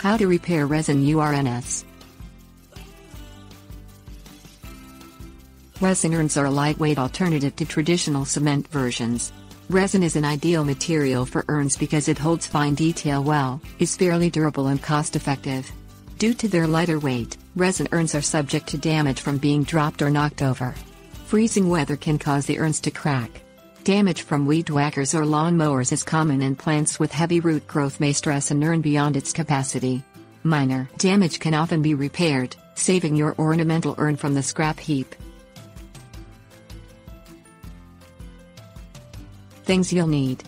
How to repair resin urns. Resin urns are a lightweight alternative to traditional cement versions. Resin is an ideal material for urns because it holds fine detail well, is fairly durable and cost-effective. Due to their lighter weight, resin urns are subject to damage from being dropped or knocked over. Freezing weather can cause the urns to crack. Damage from weed whackers or lawn mowers is common, and plants with heavy root growth may stress an urn beyond its capacity. Minor damage can often be repaired, saving your ornamental urn from the scrap heap. Things you'll need: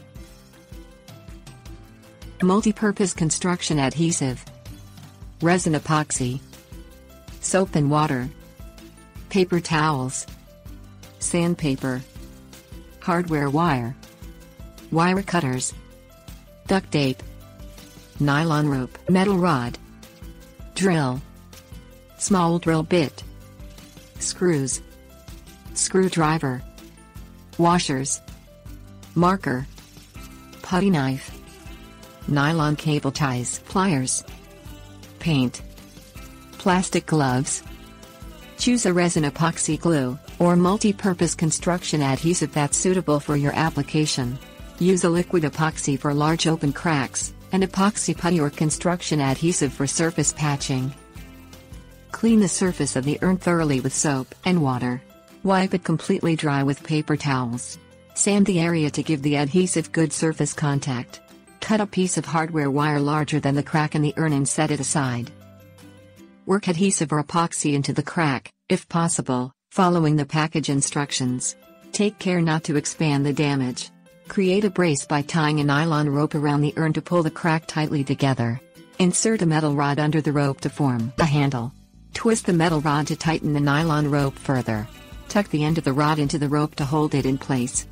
multi-purpose construction adhesive, resin epoxy, soap and water, paper towels, sandpaper, hardware wire, wire cutters, duct tape, nylon rope, metal rod, drill, small drill bit, screws, screwdriver, washers, marker, putty knife, nylon cable ties, pliers, paint, plastic gloves. Choose a resin epoxy glue, or multi-purpose construction adhesive that's suitable for your application. Use a liquid epoxy for large open cracks, and epoxy putty or construction adhesive for surface patching. Clean the surface of the urn thoroughly with soap and water. Wipe it completely dry with paper towels. Sand the area to give the adhesive good surface contact. Cut a piece of hardware wire larger than the crack in the urn and set it aside. Work adhesive or epoxy into the crack, if possible, following the package instructions. Take care not to expand the damage. Create a brace by tying a nylon rope around the urn to pull the crack tightly together. Insert a metal rod under the rope to form a handle. Twist the metal rod to tighten the nylon rope further. Tuck the end of the rod into the rope to hold it in place.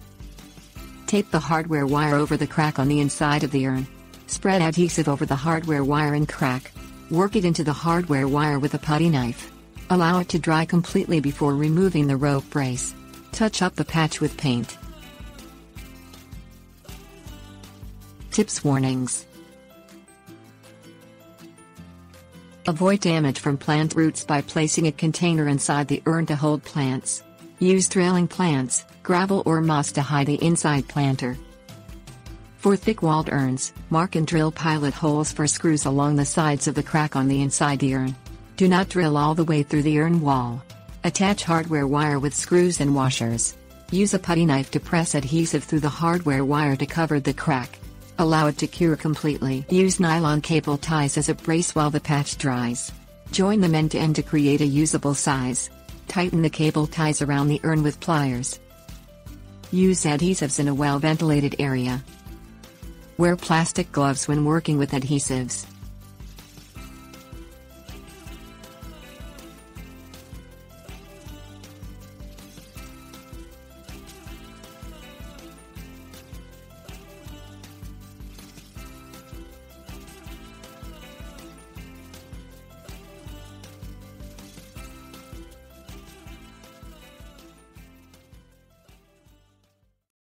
Tape the hardware wire over the crack on the inside of the urn. Spread adhesive over the hardware wire and crack. Work it into the hardware wire with a putty knife. Allow it to dry completely before removing the rope brace. Touch up the patch with paint. Tips: warnings. Avoid damage from plant roots by placing a container inside the urn to hold plants. Use trailing plants, gravel or moss to hide the inside planter. For thick-walled urns, mark and drill pilot holes for screws along the sides of the crack on the inside the urn. Do not drill all the way through the urn wall. Attach hardware wire with screws and washers. Use a putty knife to press adhesive through the hardware wire to cover the crack. Allow it to cure completely. Use nylon cable ties as a brace while the patch dries. Join them end to end to create a usable size. Tighten the cable ties around the urn with pliers. Use adhesives in a well-ventilated area. Wear plastic gloves when working with adhesives.